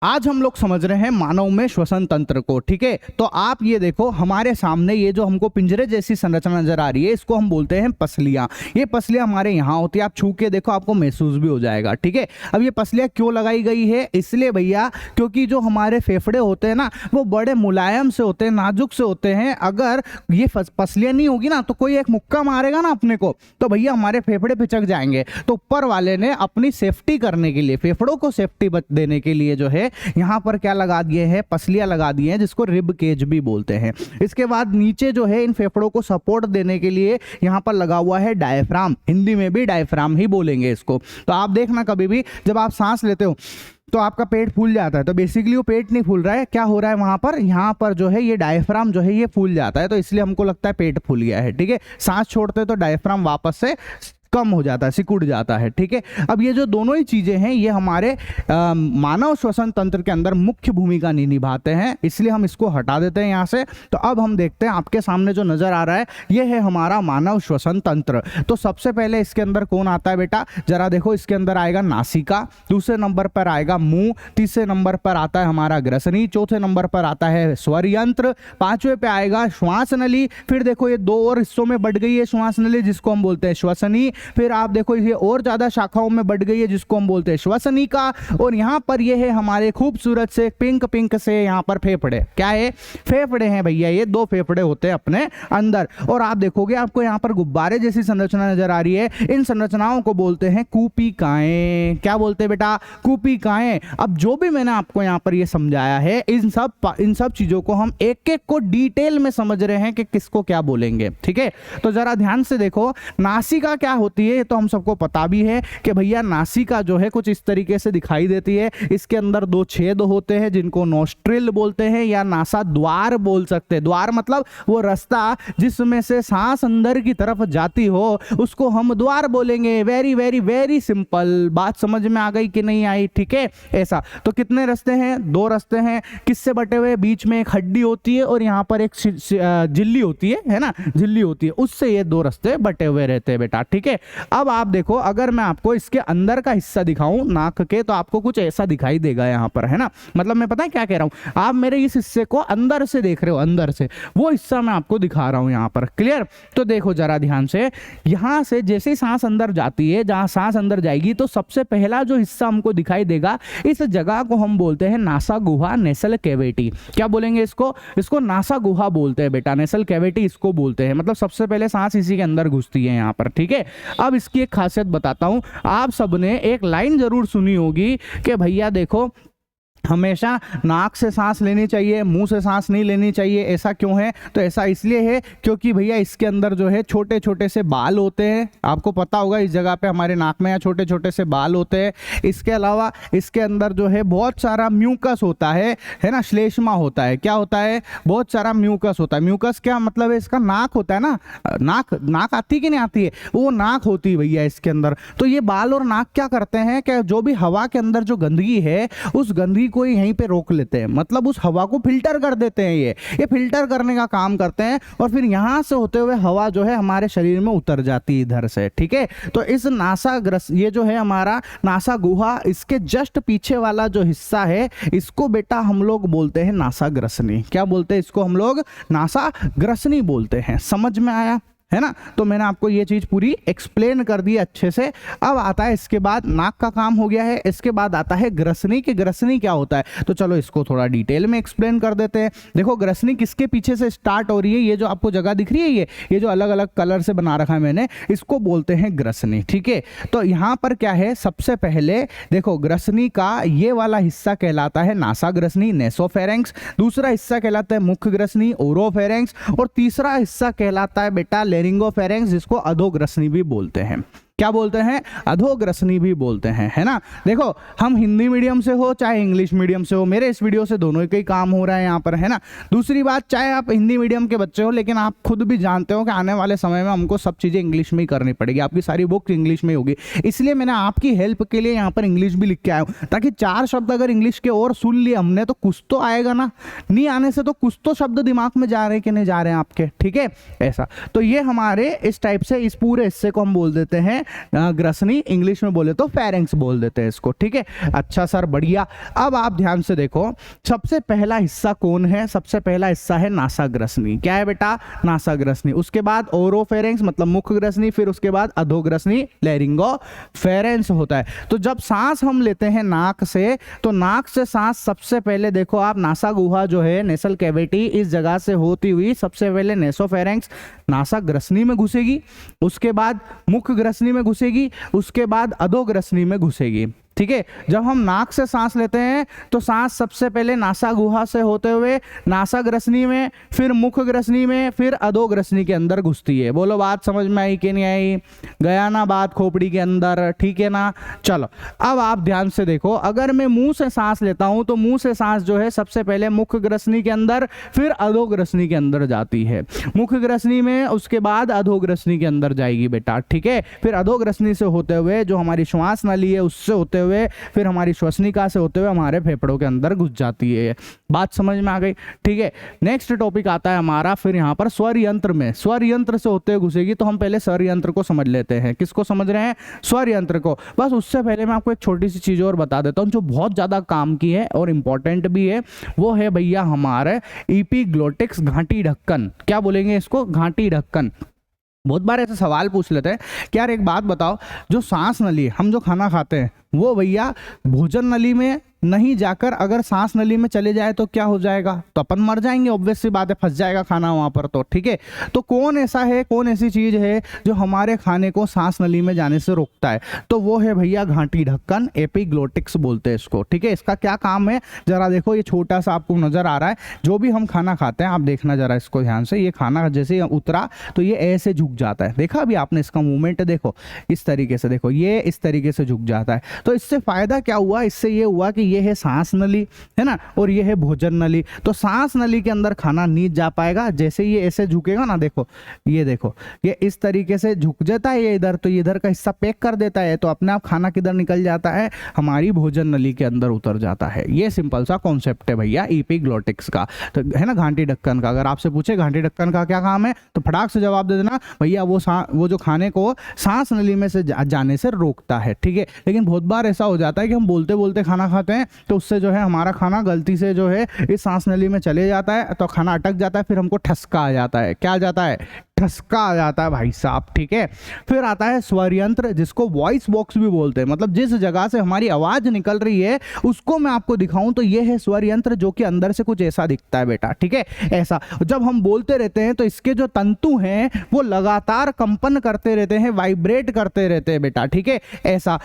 आज हम लोग समझ रहे हैं मानव में श्वसन तंत्र को। ठीक है, तो आप ये देखो हमारे सामने ये जो हमको पिंजरे जैसी संरचना नजर आ रही है, इसको हम बोलते हैं पसलियां। ये पसलियां हमारे यहाँ होती है, आप छू के देखो आपको महसूस भी हो जाएगा। ठीक है, अब ये पसलियां क्यों लगाई गई है? इसलिए भैया क्योंकि जो हमारे फेफड़े होते हैं ना, वो बड़े मुलायम से होते हैं, नाजुक से होते हैं। अगर ये पसलियां नहीं होगी ना, तो कोई एक मुक्का मारेगा ना अपने को, तो भैया हमारे फेफड़े पिचक जाएंगे। तो ऊपर वाले ने अपनी सेफ्टी करने के लिए, फेफड़ों को सेफ्टी देने के लिए जो है यहां पर क्या लगा दिए हैं? पसलियां लगा दिए हैं, जिसको रिब केज भी बोलते हैं। इसके बाद नीचे जो है इन फेफड़ों को सपोर्ट देने के लिए यहां पर लगा हुआ है डायफ्राम। हिंदी में भी डायफ्राम ही बोलेंगे इसको। तो आप देखना कभी भी जब आप सांस लेते हो तो आपका पेट फूल जाता है, तो बेसिकली वो पेट नहीं फूल रहा है, क्या हो रहा है वहां पर, यहाँ पर जो है ये डायफ्राम जो है ये फूल जाता है, तो इसलिए हमको लगता है पेट फूल गया है। ठीक है, सांस छोड़ते तो डायफ्राम वापस से कम हो जाता है, सिकुड़ जाता है। ठीक है, अब ये जो दोनों ही चीजें हैं ये हमारे मानव श्वसन तंत्र के अंदर मुख्य भूमिका नहीं निभाते हैं, इसलिए हम इसको हटा देते हैं यहाँ से। तो अब हम देखते हैं आपके सामने जो नजर आ रहा है ये है हमारा मानव श्वसन तंत्र। तो सबसे पहले इसके अंदर कौन आता है बेटा? जरा देखो, इसके अंदर आएगा नासिका, दूसरे नंबर पर आएगा मुंह, तीसरे नंबर पर आता है हमारा ग्रसनी, चौथे नंबर पर आता है स्वर यंत्र, पांचवें पे आएगा श्वास नली। फिर देखो ये दो और हिस्सों में बढ़ गई है श्वास नली, जिसको हम बोलते हैं श्वसनी। फिर आप देखो ये और ज्यादा शाखाओं में बढ़ गई है, जिसको हम बोलते हैं श्वसनिका। और यहाँ पर ये है हमारे खूबसूरत से पिंक पिंक से यहाँ पर फेफड़े। क्या है? फेफड़े हैं भैया, ये दो फेफड़े होते हैं अपने अंदर। और आप देखोगे आपको यहाँ पर गुब्बारे जैसी संरचना नजर आ रही है, इन संरचनाओं को बोलते हैं कूपिकाएं। क्या बोलते हैं बेटा? कूपिकाएं। अब जो भी मैंने आपको यहाँ पर ये समझाया है, इन सब चीजों को हम एक एक को डिटेल में समझ रहे हैं कि किसको क्या बोलेंगे। ठीक है, तो जरा ध्यान से देखो, नासिका क्या होती है ये तो हम सबको पता भी है कि भैया नासिका जो है कुछ इस तरीके से दिखाई देती है। इसके अंदर दो छेद होते हैं जिनको नोस्ट्रिल बोलते हैं या नासा द्वार बोल सकते हैं। द्वार मतलब वो रास्ता जिसमें से सांस अंदर की तरफ जाती हो, उसको हम द्वार बोलेंगे। वेरी वेरी वेरी सिंपल बात, समझ में आ गई कि नहीं आई? ठीक है, ऐसा। तो कितने रास्ते हैं? दो रास्ते हैं। किससे बटे हुए? बीच में एक हड्डी होती है और यहाँ पर एक झिल्ली होती है ना, झिल्ली होती है, उससे ये दो रास्ते बटे हुए रहते हैं बेटा। ठीक है, अब आप देखो, अगर मैं आपको इसके अंदर का हिस्सा दिखाऊं नाक के, तो आपको कुछ ऐसा दिखाई देगा यहाँ पर, है ना। मतलब मैं पता है क्या कह रहा हूं, आप मेरे इस हिस्से को अंदर से देख रहे हो, अंदर से वो हिस्सा मैं आपको दिखा रहा हूं यहाँ पर। क्लियर? तो देखो जरा ध्यान से, यहां से जैसे सांस अंदर जाती है, जहां सांस अंदर जाएगी तो सबसे पहला जो हिस्सा हमको दिखाई देगा, इस जगह को हम बोलते हैं नासा गुहा, नेसल कैविटी। क्या बोलेंगे इसको? इसको नासा गुहा बोलते हैं बेटा, नेसल कैविटी इसको बोलते हैं। मतलब सबसे पहले सांस इसी के अंदर घुसती है यहाँ पर। ठीक है, अब इसकी एक खासियत बताता हूं। आप सबने एक लाइन जरूर सुनी होगी कि भैया देखो, हमेशा नाक से सांस लेनी चाहिए, मुंह से सांस नहीं लेनी चाहिए। ऐसा क्यों है? तो ऐसा इसलिए है क्योंकि भैया इसके अंदर जो है छोटे छोटे से बाल होते हैं। आपको पता होगा इस जगह पे हमारे नाक में छोटे छोटे से बाल होते हैं। इसके अलावा इसके अंदर जो है बहुत सारा म्यूकस होता है ना, श्लेष्मा होता है। क्या होता है? बहुत सारा म्यूकस होता है। म्यूकस क्या मतलब है इसका? नाक होता है ना, नाक आती कि नहीं आती है? वो नाक होती है भैया इसके अंदर। तो ये बाल और नाक क्या करते हैं कि जो भी हवा के अंदर जो गंदगी है, उस गंदगी को यहीं पे रोक लेते हैं, मतलब उस हवा को फिल्टर कर देते हैं। ये फिल्टर करने का काम करते हैं और फिर यहां से होते हुए हवा जो है हमारे शरीर में उतर जाती है इधर से। ठीक है, तो इस ये जो है हमारा नासा गुहा, इसके जस्ट पीछे वाला जो हिस्सा है, इसको बेटा हम लोग बोलते हैं नासा ग्रसनी। क्या बोलते हैं इसको? हम लोग नासा ग्रसनी बोलते हैं। समझ में आया, है ना? तो मैंने आपको ये चीज पूरी एक्सप्लेन कर दी अच्छे से। अब आता है इसके बाद, नाक का काम हो गया है, इसके बाद आता है ग्रसनी। कि ग्रसनी क्या होता है, तो चलो इसको थोड़ा डिटेल में एक्सप्लेन कर देते हैं। देखो ग्रसनी किसके पीछे से स्टार्ट हो रही है? ये जो आपको जगह दिख रही है, ये जो अलग अलग कलर से बना रखा है मैंने, इसको बोलते हैं ग्रसनी। ठीक है, तो यहां पर क्या है, सबसे पहले देखो ग्रसनी का ये वाला हिस्सा कहलाता है नासा ग्रसनी, नेसोफेरेंक्स। दूसरा हिस्सा कहलाता है मुख ग्रसनी, ओरोफेरेंक्स। और तीसरा हिस्सा कहलाता है बेटा लेरिंगोफेरेंक्स, जिसको अधोग्रसनी भी बोलते हैं। क्या बोलते हैं? अधोग्रसनी भी बोलते हैं, है ना। देखो हम हिंदी मीडियम से हो चाहे इंग्लिश मीडियम से हो, मेरे इस वीडियो से दोनों ही काम हो रहा है यहाँ पर, है ना। दूसरी बात, चाहे आप हिंदी मीडियम के बच्चे हो, लेकिन आप खुद भी जानते हो कि आने वाले समय में हमको सब चीज़ें इंग्लिश में ही करनी पड़ेगी, आपकी सारी बुक इंग्लिश में होगी। इसलिए मैंने आपकी हेल्प के लिए यहाँ पर इंग्लिश भी लिख के आया हूँ, ताकि चार शब्द अगर इंग्लिश के और सुन लिए हमने तो कुछ तो आएगा ना, नहीं आने से तो कुछ तो शब्द दिमाग में जा रहे हैं कि नहीं जा रहे हैं आपके। ठीक है, ऐसा। तो ये हमारे इस टाइप से इस पूरे हिस्से को हम बोल देते हैं ग्रसनी, इंग्लिश में बोले तो फेरेंक्स बोल देते हैं इसको, ठीक है। अच्छा सर, बढ़िया। अब आप ध्यान से देखो, सबसे पहला हिस्सा कौन है? सबसे पहला हिस्सा है नासाग्रसनी। क्या है बेटा? नासाग्रसनी। उसके बाद ओरोफेरेंक्स मतलब मुखग्रसनी, फिर उसके बाद अधोग्रसनी लैरिंगोफेरेंस होता है। तो जब सांस हम लेते हैं नाक से, तो नाक से सांस सबसे पहले देखो आप, नासा गुहा जो है, नेसल कैविटी, इस जगह से होती हुई सबसे पहले नेसोफेरेंक्स नासाग्रसनी में घुसेगी, उसके बाद मुखग्रसनी में घुसेगी, उसके बाद अधोग्रसनी में घुसेगी, ठीक है। जब हम नाक से सांस लेते हैं तो सांस सबसे पहले नासा गुहा से होते हुए नासाग्रसनी में, फिर मुखग्रसनी में, फिर अधोग्रसनी के अंदर घुसती है। बोलो बात समझ में आई कि नहीं आई? गया ना बात खोपड़ी के अंदर, ठीक है ना। चलो अब आप ध्यान से देखो, अगर मैं मुंह से सांस लेता हूं तो मुंह से सांस जो है सबसे पहले मुखग्रसनी के अंदर, फिर अधोग्रसनी के अंदर जाती है, मुखग्रसनी में, उसके बाद अधोग्रसनी के अंदर जाएगी बेटा, ठीक है। फिर अधोग्रसनी से होते हुए जो हमारी श्वास नली है उससे होते हुए, फिर हमारी श्वसनिका से होते हुए हमारे फेफड़ों के अंदर घुस जाती है। बात समझ में आ गई, ठीक है। नेक्स्ट टॉपिक आता है हमारा फिर यहाँ पर स्वर यंत्र में। स्वर यंत्र से होते हुए घुसेगी, तो हम पहले स्वर यंत्र को समझ लेते हैं। किसको समझ रहे हैं? स्वर यंत्र को। बस उससे पहले मैं आपको एक छोटी सी चीज और बता देता हूँ जो बहुत ज्यादा काम की है और इंपॉर्टेंट भी है। वो है भैया हमारे इपीग्लोटिक्स, घाटी ढक्कन। क्या बोलेंगे इसको? घाटी ढक्कन। बहुत बार ऐसे सवाल पूछ लेते हैं कि यार एक बात बताओ, जो सांस नली, हम जो खाना खाते हैं वो भैया भोजन नली में नहीं जाकर अगर सांस नली में चले जाए तो क्या हो जाएगा? तो अपन मर जाएंगे, ऑब्वियस सी बात है, फंस जाएगा खाना वहां पर, तो ठीक है। तो कौन ऐसा है, कौन ऐसी चीज है जो हमारे खाने को सांस नली में जाने से रोकता है? तो वो है भैया घाटी ढक्कन, एपिग्लोटिक्स बोलते हैं इसको, ठीक है। इसका क्या काम है जरा देखो, ये छोटा सा आपको नजर आ रहा है। जो भी हम खाना खाते हैं, आप देखना जरा इसको ध्यान से, ये खाना जैसे उतरा तो ये ऐसे झुक जाता है, देखा अभी आपने इसका मूवमेंट, देखो इस तरीके से, देखो ये इस तरीके से झुक जाता है। तो इससे फायदा क्या हुआ? इससे ये हुआ कि ये है सांस नली, है ना, और ये है भोजन नली। तो सांस नली के अंदर खाना नहीं जा पाएगा। जैसे ये ऐसे झुकेगा ना, देखो ये, देखो ये इस तरीके से झुक जाता है ये इधर, तो ये इधर का हिस्सा पैक कर देता है, तो अपने आप खाना किधर निकल जाता है? हमारी भोजन नली के अंदर उतर जाता है। ये सिंपल सा कॉन्सेप्ट है भैया एपिग्लोटिक्स का, तो है ना, घाटी ढक्कन का। अगर आपसे पूछे घाटी ढक्कन का क्या काम है, तो फटाक से जवाब दे देना भैया वो जो खाने को सांस नली में से जाने से रोकता है, ठीक है। लेकिन बहुत बार ऐसा हो जाता है कि हम बोलते बोलते खाना खाते हैं, तो उससे जो है हमारा खाना गलती से जो है इस सांस नली में चले जाता है, तो खाना अटक जाता है, फिर हमको ठसका आ जाता है। क्या आ जाता है? ठसका आ जाता है भाई साहब, ठीक है। फिर आता है स्वर यंत्र, जिसको वॉइस बॉक्स भी बोलते हैं, मतलब जिस जगह से हमारी आवाज निकल रही है उसको मैं आपको दिखाऊं तो ये है स्वर यंत्र, जो कि अंदर से कुछ ऐसा दिखता है बेटा, ठीक है। ऐसा जब हम बोलते रहते हैं तो इसके जो तंतु हैं वो लगातार कंपन करते रहते हैं, वाइब्रेट करते रहते हैं बेटा, ठीक है। ऐसा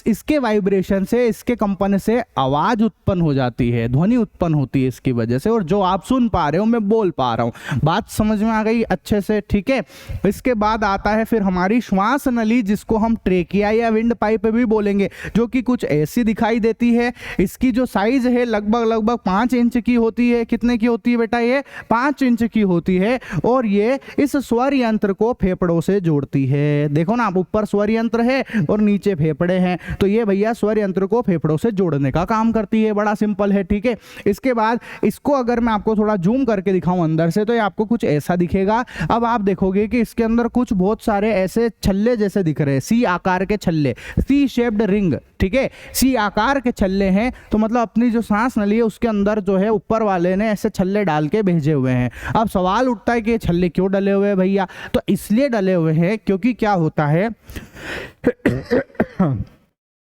इसके वाइब्रेशन से, इसके कंपन से आवाज उत्पन्न हो जाती है, ध्वनि उत्पन्न होती है इसकी वजह से, और जो आप सुन पा रहे हो मैं बोल पा रहा हूं। बात समझ में आ गई अच्छे से, ठीक है। इसके बाद आता है फिर हमारी श्वास नली, जिसको हम ट्रेकिया या विंड पाइप भी बोलेंगे, जो कि कुछ ऐसी दिखाई देती है। इसकी जो साइज है लगभग 5 इंच की होती है। कितने की होती है बेटा? ये 5 इंच की होती है, और ये इस स्वर यंत्र को फेफड़ों से जोड़ती है। देखो ना, ऊपर स्वर यंत्र है और नीचे फेफड़े हैं, तो ये भैया स्वर यंत्र को फेफड़ों से जोड़ने का काम करती है। बड़ा सिंपल है, ठीक है। इसके बाद इसको अगर मैं आपको थोड़ा जूम करके दिखाऊं अंदर से, तो ये आपको कुछ ऐसा दिखेगा। अब आप देखोगे कि इसके अंदर कुछ बहुत सारे ऐसे छल्ले जैसे दिख रहे हैं, सी आकार के छल्ले, सी शेप्ड रिंग, ठीक है। सी आकार के छल्ले हैं, तो मतलब अपनी जो सांस नली है उसके अंदर जो है ऊपर वाले ने ऐसे छल्ले डाल के भेजे हुए हैं। अब सवाल उठता है कि ये छल्ले क्यों डले हुए हैं भैया? तो इसलिए डले हुए हैं क्योंकि क्या होता है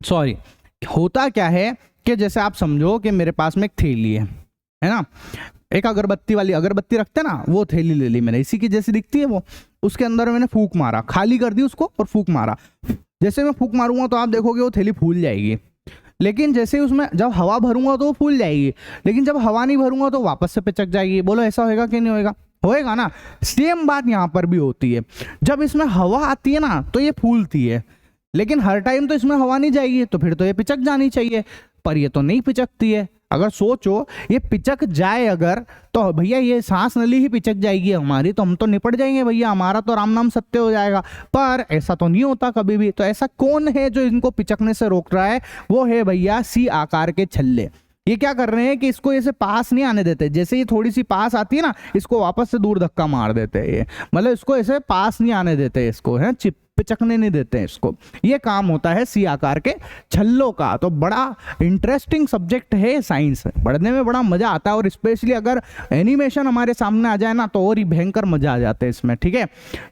सॉरी, होता क्या है कि जैसे आप समझो कि मेरे पास में एक थैली है ना, एक अगरबत्ती वाली अगरबत्ती रखते ना, वो थैली ले ली मैंने, इसी की जैसी दिखती है वो। उसके अंदर मैंने फूंक मारा, खाली कर दी उसको और फूंक मारा। जैसे मैं फूंक मारूंगा तो आप देखोगे वो थैली फूल जाएगी, लेकिन जैसे ही उसमें जब हवा भरूंगा तो वो फूल जाएगी, लेकिन जब हवा नहीं भरूंगा तो वापस से पिचक जाएगी। बोलो ऐसा होएगा कि नहीं होएगा? होएगा ना। सेम बात यहाँ पर भी होती है। जब इसमें हवा आती है ना तो ये फूलती है, लेकिन हर टाइम तो इसमें हवा नहीं जाएगी, तो फिर तो ये पिचक जानी चाहिए, पर ये तो नहीं पिचकती है। अगर सोचो ये पिचक जाए अगर, तो भैया ये सांस नली ही पिचक जाएगी हमारी, तो हम तो निपट जाएंगे भैया, हमारा तो राम नाम सत्य हो जाएगा। पर ऐसा तो नहीं होता कभी भी। तो ऐसा कौन है जो इनको पिचकने से रोक रहा है? वो है भैया सी आकार के छल्ले। ये क्या कर रहे हैं कि इसको ऐसे पास नहीं आने देते, जैसे ये थोड़ी सी पास आती है ना, इसको वापस से दूर धक्का मार देते हैं। ये मतलब इसको ऐसे पास नहीं आने देते, इसको है पिचकने नहीं देते हैं इसको। ये काम होता है सी आकार के छल्लों का। तो बड़ा इंटरेस्टिंग सब्जेक्ट है साइंस, पढ़ने में बड़ा मजा आता है, और स्पेशली अगर एनिमेशन हमारे सामने आ जाए ना तो और ही भयंकर मजा आ जाता है इसमें, ठीक है।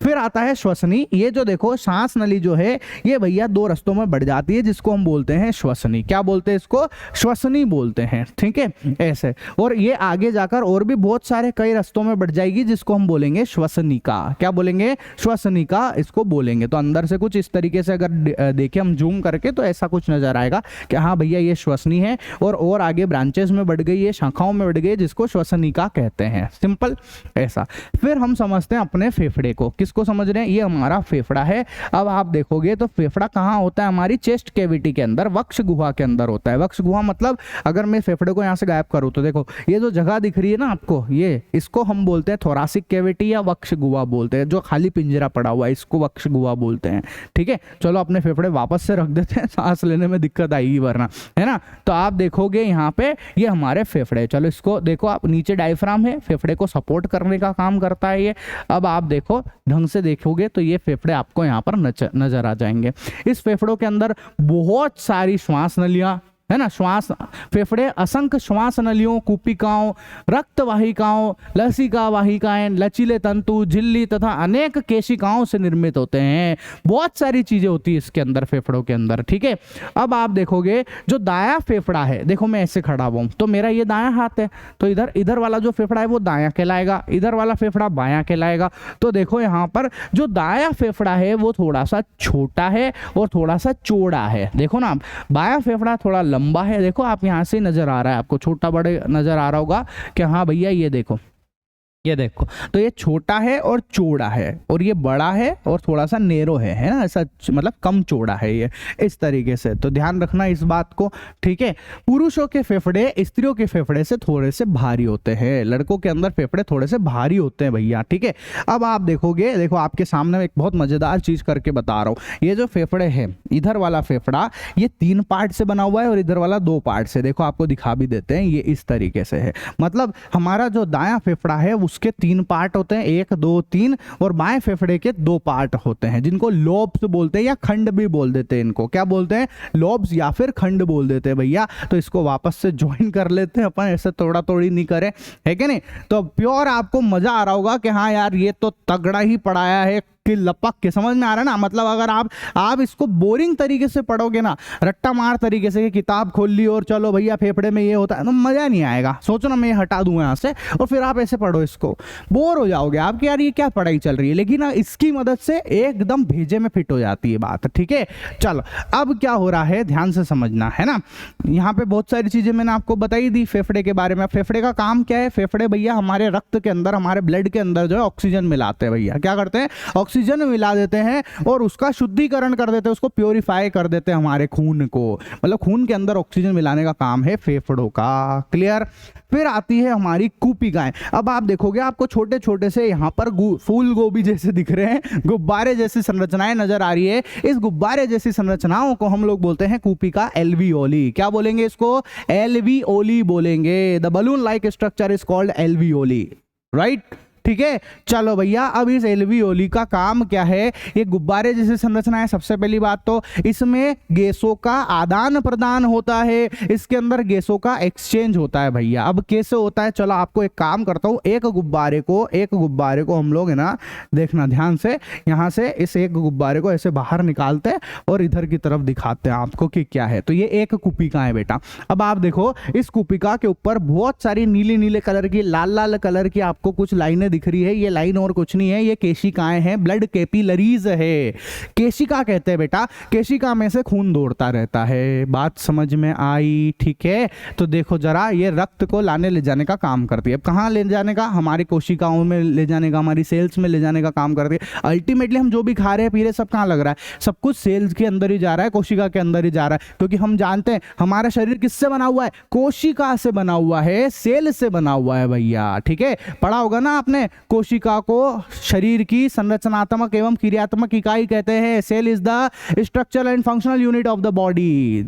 फिर आता है श्वसनी। ये जो देखो सांस नली जो है ये भैया दो रस्तों में बढ़ जाती है, जिसको हम बोलते हैं श्वसनी। क्या बोलते हैं इसको? श्वसनी बोलते हैं, ठीक है, ऐसे। और ये आगे जाकर और भी बहुत सारे कई रस्तों में बढ़ जाएगी, जिसको हम बोलेंगे श्वसनिका। क्या बोलेंगे? श्वसनिका इसको बोलेंगे। तो अंदर से कुछ इस तरीके से अगर देखें हम जूम करके तो ऐसा कुछ नजर आएगा कि हाँ भैया ये श्वसनी है, और आगे ब्रांचेस में बढ़ गई, ये शाखाओं में बढ़ गई, जिसको श्वसनिका कहते हैं। सिंपल ऐसा। फिर हम समझते हैं अपने फेफड़े को। किसको समझ रहे हैं? ये हमारा फेफड़ा है। अब आप देखोगे तो फेफड़ा कहाँ होता है? हमारी चेस्ट कैविटी के अंदर, वक्ष गुहा के अंदर होता है। वक्ष गुहा मतलब अगर मैं फेफड़े को यहाँ से गायब करूँ तो देखो ये जो जगह दिख रही है ना आपको, ये इसको हम बोलते हैं थोरासिक कैविटी या वक्ष गुहा बोलते हैं। जो खाली पिंजरा पड़ा हुआ है इसको वक्ष गुहा बोलते हैं, ठीक है। चलो अपने फेफड़े वापस से रख देते हैं, सांस लेने में दिक्कत आएगी वरना, है ना। तो आप देखोगे यहाँ पे ये हमारे फेफड़े। चलो इसको देखो आप, नीचे डायफ्राम है, फेफड़े को सपोर्ट करने का काम करता है ये। अब आप देखो ढंग से देखोगे तो ये फेफड़े आपको यहाँ पर नजर आ जाएंगे। इस फेफड़ों के अंदर बहुत सारी श्वास नलियां है ना, श्वास फेफड़े असंख्य श्वास नलियों, कूपिकाओं, रक्त वाहिकाओं, लसिका वाहिकाएं, लचीले तंतु, झिल्ली तथा अनेक केशिकाओं से निर्मित होते हैं। बहुत सारी चीजें होती है इसके अंदर, फेफड़ों के अंदर, ठीक है। अब आप देखोगे जो दायां फेफड़ा है, देखो मैं ऐसे खड़ा हुआ हूं तो मेरा ये दायां हाथ है, तो इधर वाला जो फेफड़ा है वो दायां कहलाएगा, इधर वाला फेफड़ा बायां कहलाएगा। तो देखो यहाँ पर जो दायां फेफड़ा है वो थोड़ा सा छोटा है और थोड़ा सा चौड़ा है। देखो ना, बायां फेफड़ा थोड़ा लंबा है, देखो आप यहां से नजर आ रहा है, आपको छोटा बड़े नजर आ रहा होगा कि हाँ भैया ये देखो, ये देखो, तो ये छोटा है और चौड़ा है, और ये बड़ा है और थोड़ा सा नेरो है ना, ऐसा मतलब कम चौड़ा है ये, इस तरीके से। तो ध्यान रखना इस बात को, ठीक है। पुरुषों के फेफड़े स्त्रियों के फेफड़े से थोड़े से भारी होते हैं, लड़कों के अंदर फेफड़े थोड़े से भारी होते हैं भैया, ठीक है। अब आप देखोगे, देखो आपके सामने एक बहुत मजेदार चीज करके बता रहा हूँ। ये जो फेफड़े है, इधर वाला फेफड़ा ये 3 पार्ट से बना हुआ है और इधर वाला 2 पार्ट से। देखो आपको दिखा भी देते हैं, ये इस तरीके से है। मतलब हमारा जो दायां फेफड़ा है उसके 3 पार्ट होते हैं, 1 2 3, और बाएं फेफड़े के 2 पार्ट होते हैं, जिनको लोब्स बोलते हैं या खंड भी बोल देते हैं। इनको क्या बोलते हैं? लोब्स या फिर खंड बोल देते हैं भैया। तो इसको वापस से ज्वाइन कर लेते हैं अपन, ऐसे तोड़ा तोड़ी नहीं करें, है कि नहीं। तो प्योर आपको मजा आ रहा होगा कि हाँ यार ये तो तगड़ा ही पढ़ाया है, कि लपक के समझ में आ रहा है ना। मतलब अगर आप इसको बोरिंग तरीके से पढ़ोगे ना, रट्टा मार तरीके से, किताब खोल ली और चलो भैया फेफड़े में ये होता है, तो मजा नहीं आएगा। सोचो ना मैं हटा दूं यहाँ से और फिर आप ऐसे पढ़ो इसको, बोर हो जाओगे आप कि यार ये क्या पढ़ाई चल रही है। लेकिन ना इसकी मदद से एकदम भेजे में फिट हो जाती है बात, ठीक है। चलो अब क्या हो रहा है ध्यान से समझना, है ना। यहाँ पे बहुत सारी चीजें मैंने आपको बताई दी फेफड़े के बारे में। फेफड़े का काम क्या है? फेफड़े भैया हमारे रक्त के अंदर, हमारे ब्लड के अंदर जो है ऑक्सीजन मिलाते हैं भैया। क्या करते हैं? ऑक्सीजन मिला देते हैं और उसका शुद्धिकरण कर देते हैं, उसको प्योरीफाई कर देते हैं हमारे खून को। मतलब खून के अंदर ऑक्सीजन मिलाने का काम है फेफड़ों का। क्लियर? फिर आती है हमारी कूपिकाएं। अब आप देखोगे आपको छोटे छोटे से यहाँ पर फूल गोभी जैसे दिख रहे हैं, गुब्बारे जैसी संरचनाएं नजर आ रही है। इस गुब्बारे जैसी संरचनाओं को हम लोग बोलते हैं कूपिका एल्वियोली। क्या बोलेंगे इसको? एल्वियोली बोलेंगे। The balloon like structure is called alveoli, right? ठीक है। चलो भैया अब इस एल्वियोली का काम क्या है? ये गुब्बारे जैसे संरचना है। सबसे पहली बात तो इसमें गैसों का आदान प्रदान होता है, इसके अंदर गैसों का एक्सचेंज होता है भैया। अब कैसे होता है? चलो आपको एक काम करता हूं, एक गुब्बारे को हम लोग है ना, देखना ध्यान से, यहां से इस एक गुब्बारे को ऐसे बाहर निकालते हैं और इधर की तरफ दिखाते हैं आपको कि क्या है। तो ये एक कूपिका है बेटा। अब आप देखो इस कूपिका के ऊपर बहुत सारी नीले नीले कलर की, लाल लाल कलर की आपको कुछ लाइनें दिख रही है। ये लाइन और कुछ नहीं है, ये केशिकाएं हैं, ब्लड कैपिलरीज है। केशिका कहते हैं बेटा, केशिका में से खून दौड़ता रहता है। बात समझ में आई? ठीक है। तो देखो जरा, ये रक्त को लाने ले जाने का काम करती है। अब कहां ले जाने का? हमारी कोशिकाओं में ले जाने का, हमारी सेल्स में ले जाने का काम करती है। अल्टीमेटली हम जो भी खा रहे हैं पी रहे सब कहां लग रहा है? सब कुछ सेल्स के अंदर ही जा रहा है, कोशिका के अंदर ही जा रहा है। क्योंकि हम जानते हैं हमारा शरीर किससे बना हुआ है? कोशिका से बना हुआ है, सेल से बना हुआ है भैया। ठीक है, पढ़ा होगा ना आपने, कोशिका को शरीर की संरचनात्मक एवं क्रियात्मक इकाई कहते हैं। Cell is the structural and functional unit of the body.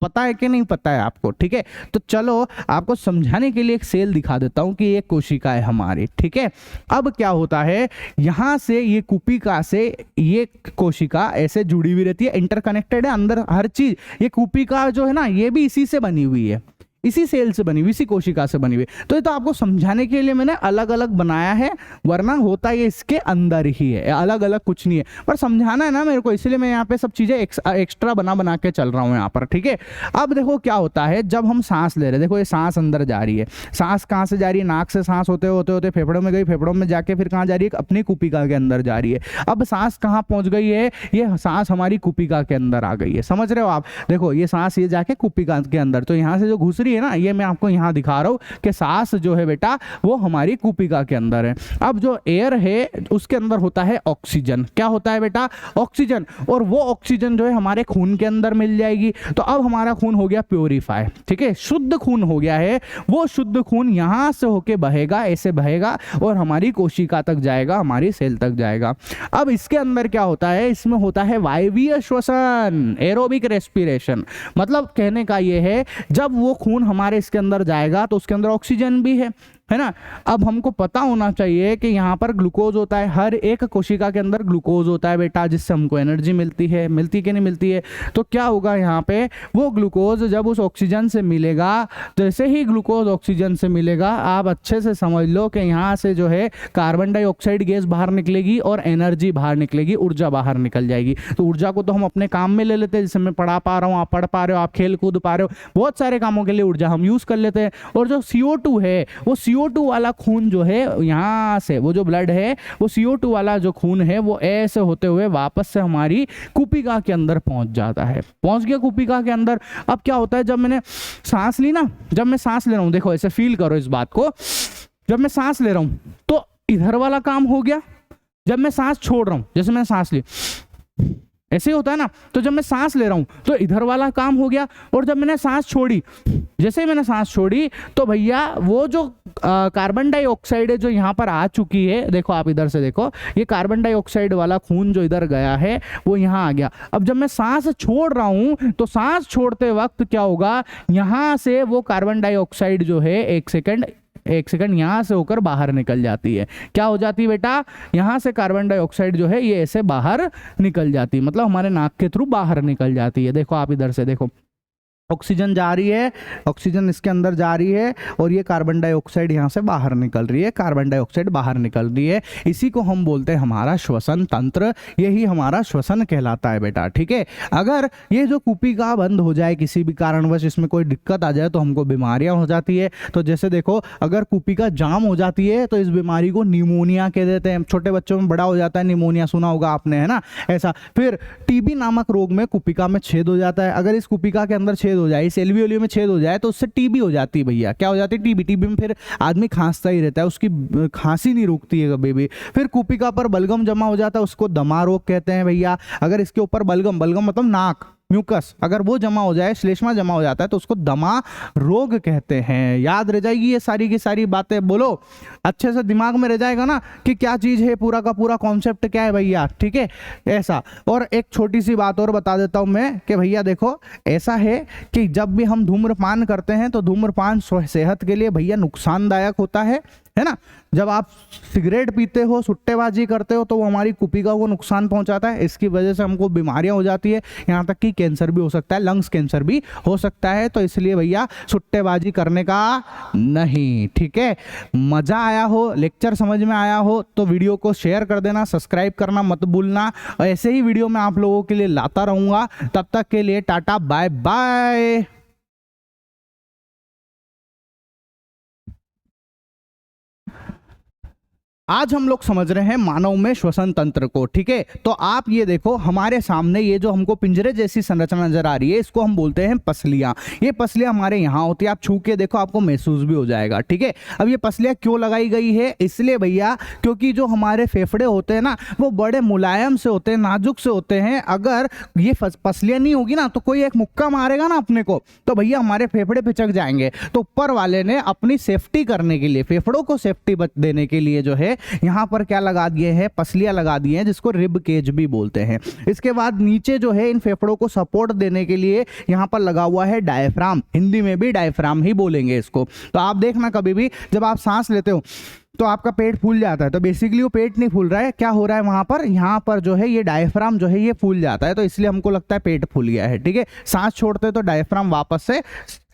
पता है कि नहीं पता है आपको? ठीक है, तो चलो आपको समझाने के लिए एक सेल दिखा देता हूं कि ये कोशिका है हमारी। ठीक है, अब क्या होता है, यहां से ये कुपिका से ये कोशिका ऐसे जुड़ी हुई रहती है, इंटरकनेक्टेड है अंदर हर चीज। ये कुपिका जो है ना, ये भी इसी से बनी हुई है, इसी सेल से बनी हुई, इसी कोशिका से बनी हुई। तो ये तो आपको समझाने के लिए मैंने अलग अलग बनाया है, वरना होता ये इसके अंदर ही है, अलग अलग कुछ नहीं है। पर समझाना है ना मेरे को, इसलिए मैं यहाँ पे सब चीजें एक्स्ट्रा बना बना के चल रहा हूँ यहाँ पर। ठीक है, अब देखो क्या होता है, जब हम सांस ले रहे हैं, देखो ये सांस अंदर जा रही है। सांस कहाँ से जा रही है? नाक से सांस होते होते होते फेफड़ों में गई, फेफड़ों में जाके फिर कहाँ जा रही है? अपनी कुपिका के अंदर जा रही है। अब सांस कहाँ पहुंच गई है? ये सांस हमारी कुपिका के अंदर आ गई है। समझ रहे हो आप? देखो ये सांस ये जाके कुपिका के अंदर, तो यहाँ से जो घुस रही है ना, ये मैं आपको यहाँ दिखा रहा हूँ कि सांस जो है बेटा वो हमारी कुपिका के अंदर है। अब जो एयर है उसके अंदर होता है ऑक्सीजन। क्या होता है बेटा? ऑक्सीजन। और वो ऑक्सीजन जो है हमारे खून के अंदर मिल जाएगी। तो अब हमारा खून हो गया प्योरीफाई। ठीक है, शुद्ध खून हो गया है। वो शुद्ध खून यहाँ से होके बहेगा, ऐसे बहेगा और हमारी कोशिका तक जाएगा, हमारी सेल तक जाएगा। अब इसके अंदर क्या होता है? इसमें होता है वायवीय श्वसन, एरोबिक रेस्पिरेशन। मतलब कहने का ये है, जब वो खून हमारे इसके अंदर जाएगा तो उसके अंदर ऑक्सीजन भी है ना। अब हमको पता होना चाहिए कि यहाँ पर ग्लूकोज होता है, हर एक कोशिका के अंदर ग्लूकोज होता है बेटा, जिससे हमको एनर्जी मिलती है। मिलती कि नहीं मिलती है? तो क्या होगा यहाँ पे, वो ग्लूकोज जब उस ऑक्सीजन से मिलेगा, जैसे ही ग्लूकोज ऑक्सीजन से मिलेगा, आप अच्छे से समझ लो कि यहाँ से जो है कार्बन डाइऑक्साइड गैस बाहर निकलेगी और एनर्जी बाहर निकलेगी, ऊर्जा बाहर निकल जाएगी। तो ऊर्जा को तो हम अपने काम में ले लेते हैं, जैसे मैं पढ़ा पा रहा हूँ, आप पढ़ पा रहे हो, आप खेल कूद पा रहे हो, बहुत सारे कामों के लिए ऊर्जा हम यूज कर लेते हैं। और जो CO2 है, वो CO2 वाला खून जो है, यहाँ से वो जो ब्लड है, वो CO2 वाला जो खून है, वो ऐसे होते हुए वापस से हमारी कुपिका के अंदर पहुंच जाता है। पहुंच गया कुपिका के अंदर। अब क्या होता है, जब मैंने सांस ली ना, जब मैं सांस ले रहा हूं, देखो ऐसे फील करो इस बात को, जब मैं सांस ले रहा हूं तो इधर वाला काम हो गया। जब मैं सांस छोड़ रहा हूं, जैसे मैंने सांस ली, ऐसे ही होता है ना। तो जब मैं सांस ले रहा हूं तो इधर वाला काम हो गया, और जब मैंने सांस छोड़ी, जैसे ही मैंने सांस छोड़ी, तो भैया वो जो कार्बन डाइऑक्साइड है जो यहाँ पर आ चुकी है, देखो आप इधर से देखो, ये कार्बन डाइऑक्साइड वाला खून जो इधर गया है वो यहाँ आ गया। अब जब मैं सांस छोड़ रहा हूं तो सांस छोड़ते वक्त क्या होगा, यहाँ से वो कार्बन डाइऑक्साइड जो है एक सेकंड यहाँ से होकर बाहर निकल जाती है। क्या हो जाती है बेटा? यहाँ से कार्बन डाइऑक्साइड जो है ये ऐसे बाहर निकल जाती है, मतलब हमारे नाक के थ्रू बाहर निकल जाती है। देखो आप इधर से देखो, ऑक्सीजन जा रही है, ऑक्सीजन इसके अंदर जा रही है, और ये कार्बन डाइऑक्साइड यहाँ से बाहर निकल रही है, कार्बन डाइऑक्साइड बाहर निकल रही है। इसी को हम बोलते हैं हमारा श्वसन तंत्र, यही हमारा श्वसन कहलाता है बेटा। ठीक है, अगर ये जो कुपिका बंद हो जाए किसी भी कारणवश, इसमें कोई दिक्कत आ जाए, तो हमको बीमारियां हो जाती है। तो जैसे देखो, अगर कुपिका जाम हो जाती है तो इस बीमारी को निमोनिया कह देते हैं। छोटे बच्चों में बड़ा हो जाता है निमोनिया, सुना होगा आपने, है ना, ऐसा। फिर टीबी नामक रोग में कुपिका में छेद हो जाता है। अगर इस कुपिका के अंदर छेद हो जाए, इस एल्वियोली में छेद हो जाए, तो उससे टीबी हो जाती है भैया। क्या हो जाती है? टीबी। टीबी में फिर आदमी खांसता ही रहता है, उसकी खांसी नहीं रुकती है कभी भी। फिर कुपिका पर बलगम जमा हो जाता है, उसको दमा रोग कहते हैं भैया। अगर इसके ऊपर बलगम मतलब नाक, म्यूकस, अगर वो जमा हो जाए, श्लेष्मा जमा हो जाता है, तो उसको दमा रोग कहते हैं। याद रह जाएगी ये सारी की सारी बातें, बोलो अच्छे से दिमाग में रह जाएगा ना कि क्या चीज है, पूरा का पूरा कॉन्सेप्ट क्या है भैया। ठीक है, ऐसा। और एक छोटी सी बात और बता देता हूं मैं कि भैया देखो, ऐसा है कि जब भी हम धूम्रपान करते हैं तो धूम्रपान सेहत के लिए भैया नुकसानदायक होता है ना। जब आप सिगरेट पीते हो, सुट्टेबाजी करते हो, तो वो हमारी कुपिका को नुकसान पहुंचाता है। इसकी वजह से हमको बीमारियां हो जाती है, यहाँ तक कि कैंसर भी हो सकता है, लंग्स कैंसर भी हो सकता है। तो इसलिए भैया सुट्टेबाजी करने का नहीं। ठीक है, मजा आया हो, लेक्चर समझ में आया हो, तो वीडियो को शेयर कर देना, सब्सक्राइब करना मत भूलना। और ऐसे ही वीडियो मैं आप लोगों के लिए लाता रहूंगा। तब तक के लिए टाटा, बाय बाय। आज हम लोग समझ रहे हैं मानव में श्वसन तंत्र को। ठीक है, तो आप ये देखो, हमारे सामने ये जो हमको पिंजरे जैसी संरचना नजर आ रही है, इसको हम बोलते हैं पसलियां। ये पसलियां हमारे यहाँ होती है, आप छू के देखो, आपको महसूस भी हो जाएगा। ठीक है, अब ये पसलियां क्यों लगाई गई है? इसलिए भैया, क्योंकि जो हमारे फेफड़े होते हैं ना, वो बड़े मुलायम से होते हैं, नाजुक से होते हैं। अगर ये पसलियां नहीं होगी ना, तो कोई एक मुक्का मारेगा ना अपने को, तो भैया हमारे फेफड़े पिचक जाएंगे। तो ऊपर वाले ने अपनी सेफ्टी करने के लिए, फेफड़ों को सेफ्टी देने के लिए जो है, यहाँ पर क्या लगा दिए हैं, पसलियां लगा दी हैं जिसको रिब केज भी बोलते हैं। इसके बाद नीचे जो है इन फेफड़ों को सपोर्ट देने के लिए यहाँ पर लगा हुआ है डायफ्राम, हिंदी में भी डायफ्राम ही बोलेंगे इसको। तो आप देखना कभी भी जब आप सांस लेते हो तो आपका पेट फूल जाता है, तो बेसिकली वो पेट नहीं फूल रहा है, क्या हो रहा है वहां पर, यहाँ पर जो है ये डायफ्राम जो है ये फूल जाता है, तो इसलिए हमको लगता है पेट फूल गया है। ठीक है, सांस छोड़ते हैं तो डायफ्राम वापस से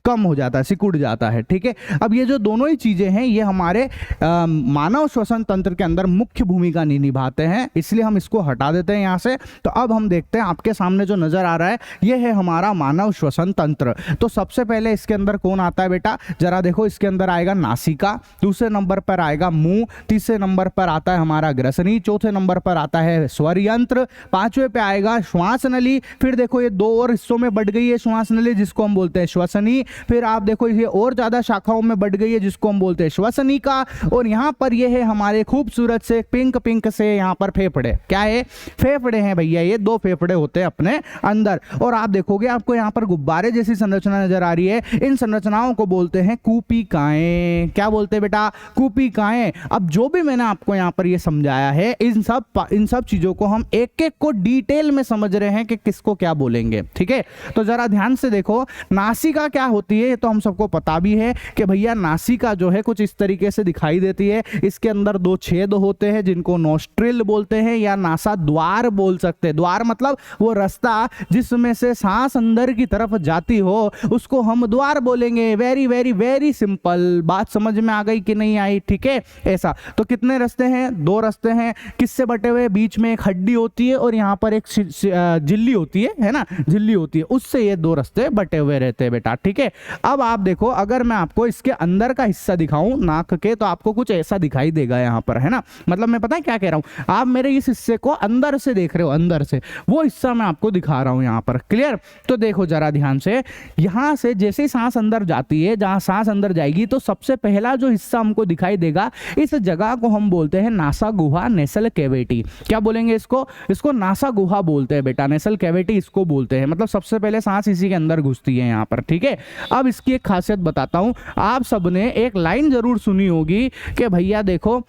कम हो जाता है, सिकुड़ जाता है। ठीक है, अब ये जो दोनों ही चीजें हैं ये हमारे मानव श्वसन तंत्र के अंदर मुख्य भूमिका नहीं निभाते हैं, इसलिए हम इसको हटा देते हैं यहाँ से। तो अब हम देखते हैं आपके सामने जो नजर आ रहा है ये है हमारा मानव श्वसन तंत्र। तो सबसे पहले इसके अंदर कौन आता है बेटा, जरा देखो, इसके अंदर आएगा नासिका, दूसरे नंबर पर आएगा मुंह, तीसरे नंबर पर आता है हमारा ग्रसनी, चौथे नंबर पर आता है स्वर यंत्र, पांचवें पे आएगा श्वास नली। फिर देखो ये दो और हिस्सों में बढ़ गई है श्वास नली जिसको हम बोलते हैं श्वसनी। फिर आप देखो ये और ज्यादा शाखाओं में बढ़ गई है जिसको हम बोलते हैं श्वसनिका। और यहाँ पर ये है हमारे खूबसूरत से पिंक पिंक से यहाँ पर फेफड़े, क्या है, फेफड़े हैं भैया, ये दो फेफड़े होते हैं अपने अंदर। और आप देखोगे आपको यहाँ पर गुब्बारे जैसी संरचना नजर आ रही है, इन संरचनाओं को बोलते हैं कूपिकाएं। क्या बोलते हैं बेटा, कूपिकाएं। अब जो भी मैंने आपको यहाँ पर ये समझाया है इन सब चीजों को हम एक एक को डिटेल में समझ रहे हैं कि किसको क्या बोलेंगे। ठीक है, तो जरा ध्यान से देखो, नासिका क्या होती है तो हम सबको पता भी है कि भैया नासिका जो है कुछ इस तरीके से दिखाई देती है। इसके अंदर दो छेद होते हैं जिनको नोस्ट्रिल बोलते हैं या नासा द्वार बोल सकते हैं। द्वार मतलब वो रास्ता जिसमें से सांस अंदर की तरफ जाती हो उसको हम द्वार बोलेंगे। वेरी वेरी वेरी सिंपल, बात समझ में आ गई कि नहीं आई। ठीक है, ऐसा तो कितने रास्ते हैं, दो रास्ते हैं। किससे बटे हुए, बीच में एक हड्डी होती है और यहाँ पर एक झिल्ली होती है ना, झिल्ली होती है, उससे ये दो रास्ते बटे हुए रहते हैं बेटा। ठीक है, अब आप देखो अगर मैं आपको इसके अंदर का हिस्सा दिखाऊं नाक के तो आपको कुछ ऐसा दिखाई देगा यहाँ पर, है ना। मतलब मैं पता है क्या कह रहा हूं, आप मेरे इस हिस्से को अंदर से देख रहे हो, अंदर से वो हिस्सा मैं आपको दिखा रहा हूं यहाँ पर। क्लियर, तो देखो जरा ध्यान से, यहाँ से जैसे ही सांस अंदर जाती है, जहां सांस अंदर जाएगी तो सबसे पहला जो हिस्सा हमको दिखाई देगा इस जगह को हम बोलते हैं नासा गुहा, नेसल कैविटी। क्या बोलेंगे इसको, इसको नासा गुहा बोलते हैं बेटा, नेसल कैविटी इसको बोलते हैं। मतलब सबसे पहले सांस इसी के अंदर घुसती है यहाँ पर। ठीक है, अब इसकी एक खासियत बताता हूं, आप सबने एक लाइन जरूर सुनी होगी कि भैया देखो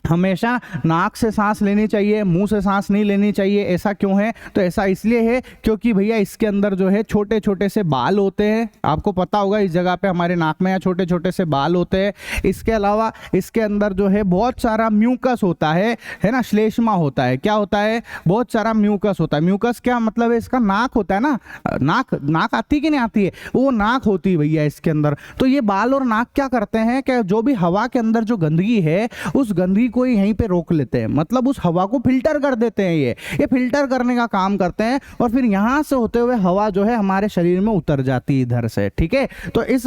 हमेशा नाक से सांस लेनी चाहिए, मुंह से सांस नहीं लेनी चाहिए। ऐसा क्यों है, तो ऐसा इसलिए है क्योंकि भैया इसके अंदर जो है छोटे छोटे से बाल होते हैं। आपको पता होगा इस जगह पे हमारे नाक में छोटे छोटे से बाल होते हैं। इसके अलावा इसके अंदर जो है बहुत सारा म्यूकस होता है ना, श्लेष्मा होता है। क्या होता है, बहुत सारा म्यूकस होता है। म्यूकस क्या मतलब है, इसका नाक होता है ना, नाक आती कि नहीं आती है, वो नाक होती है भैया इसके अंदर। तो ये बाल और नाक क्या करते हैं कि जो भी हवा के अंदर जो गंदगी है उस गंदगी को यहीं पे रोक लेते हैं, मतलब उस हवा को फिल्टर कर देते हैं। ये फिल्टर करने का काम करते हैं और फिर यहां से होते हुए हवा जो है हमारे शरीर में उतर जाती है इधर से। ठीक है, तो इस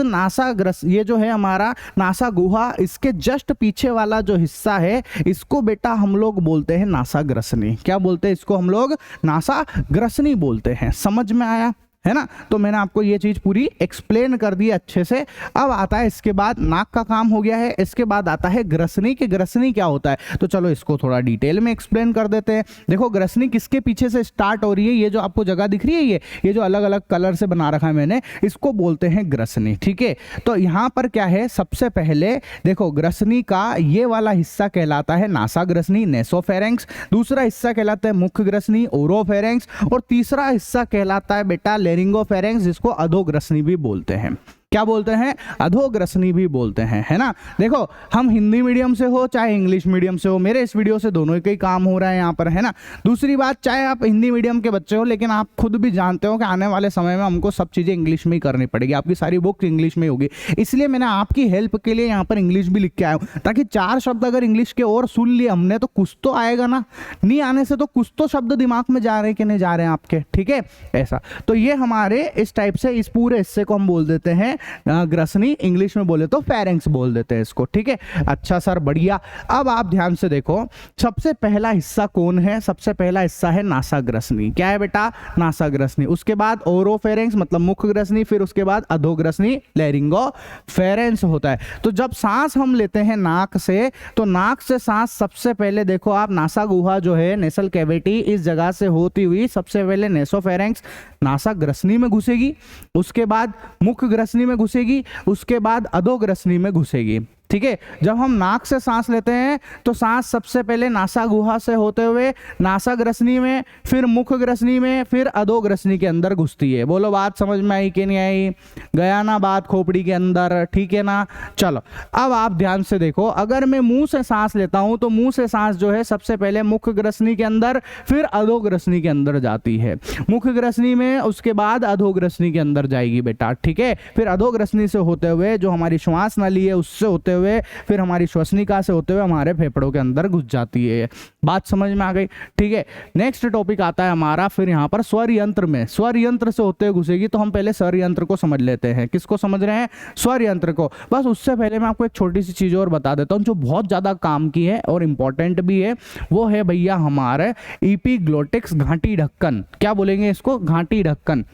ये जो है हमारा नासा गुहा, इसके जस्ट पीछे वाला जो हिस्सा है इसको बेटा हम लोग बोलते हैं नासा ग्रसनी। क्या बोलते हैं इसको, हम लोग नासा ग्रसनी बोलते हैं। समझ में आया, है ना। तो मैंने आपको ये चीज पूरी एक्सप्लेन कर दी अच्छे से। अब आता है इसके बाद, नाक का काम हो गया है, इसके बाद आता है ग्रसनी। कि ग्रसनी क्या होता है, तो चलो इसको थोड़ा डिटेल में एक्सप्लेन कर देते हैं। देखो ग्रसनी किसके पीछे से स्टार्ट हो रही है, ये जो आपको जगह दिख रही है, ये जो अलग अलग कलर से बना रखा है मैंने, इसको बोलते हैं ग्रसनी। ठीक है, तो यहाँ पर क्या है, सबसे पहले देखो ग्रसनी का ये वाला हिस्सा कहलाता है नासा ग्रसनी, नेसोफेरेंक्स। दूसरा हिस्सा कहलाता है मुख ग्रसनी, ओरोफेरेंक्स। और तीसरा हिस्सा कहलाता है बेटा लेरिंगोफेरेंक्स, जिसको अधोग्रसनी भी बोलते हैं। क्या बोलते हैं, अधोग्रसनी भी बोलते हैं, है ना। देखो हम हिंदी मीडियम से हो चाहे इंग्लिश मीडियम से हो, मेरे इस वीडियो से दोनों का ही काम हो रहा है यहाँ पर, है ना। दूसरी बात, चाहे आप हिंदी मीडियम के बच्चे हो लेकिन आप खुद भी जानते हो कि आने वाले समय में हमको सब चीज़ें इंग्लिश में ही करनी पड़ेगी, आपकी सारी बुक्स इंग्लिश में होगी। इसलिए मैंने आपकी हेल्प के लिए यहाँ पर इंग्लिश भी लिख के आया हूँ, ताकि चार शब्द अगर इंग्लिश के और सुन लिए हमने तो कुछ तो आएगा ना, नहीं आने से तो कुछ तो शब्द दिमाग में जा रहे हैं कि नहीं जा रहे हैं आपके। ठीक है, ऐसा तो ये हमारे इस टाइप से इस पूरे हिस्से को हम बोल देते हैं ग्रसनी, इंग्लिश में बोले तो फेरेंक्स बोल देते हैं इसको। ठीक है, अच्छा सर, बढ़िया। अब आप ध्यान से देखो, सबसे पहला हिस्सा कौन है, सबसे पहला हिस्सा है नासाग्रसनी। क्या है बेटा, नासाग्रसनी। उसके बाद ओरोफेरेंक्स मतलब मुख ग्रसनी, फिर उसके बाद अधोग्रसनी लेरिंगोफेरेंस होता है। तो जब सांस हम लेते हैं नाक से, तो नाक से सांस सबसे पहले देखो आप, नासा गुहा जो है नेसल कैविटी, इस जगह से होती हुई सबसे पहले नेसोफेरेंक्स नासाग्रसनी में घुसेगी, उसके बाद मुख ग्रसनी में घुसेगी, उसके बाद अधोग्रसनी में घुसेगी। ठीक है। जब हम नाक से सांस लेते हैं तो सांस सबसे पहले नासा गुहा से होते हुए नासा ग्रसनी में, फिर मुख ग्रसनी में, फिर अधोग्रसनी के अंदर घुसती है। बोलो बात समझ में आई कि नहीं आई? गया ना बात खोपड़ी के अंदर, ठीक है ना। चलो अब आप ध्यान से देखो, अगर मैं मुंह से सांस लेता हूं तो मुंह से सांस जो है सबसे पहले मुख ग्रसनी के अंदर, फिर अधोग्रसनी के अंदर जाती है। मुख ग्रसनी में, उसके बाद अधोग्रसनी के अंदर जाएगी बेटा, ठीक है। फिर अधोग्रसनी से होते हुए जो हमारी श्वास नली है उससे होते हुए, फिर हमारी श्वसनिका से होते हुए हमारे फेफड़ों के अंदर घुस जाती है। बात समझ में आ गई, ठीक है। नेक्स्ट टॉपिक आता है हमारा फिर यहाँ पर स्वर यंत्र में। स्वर यंत्र से होते हुए घुसेगी, तो हम पहले स्वर यंत्र को समझ लेते हैं। किसको समझ रहे हैं? स्वर यंत्र को। बस उससे पहले मैं आपको एक छोटी सी चीज और बता देता हूँ जो बहुत ज्यादा काम की है और इंपॉर्टेंट भी है। वो है भैया हमारे एपिग्लोटिक्स, घाटी ढक्कन। क्या बोलेंगे इसको? घाटी ढक्कन।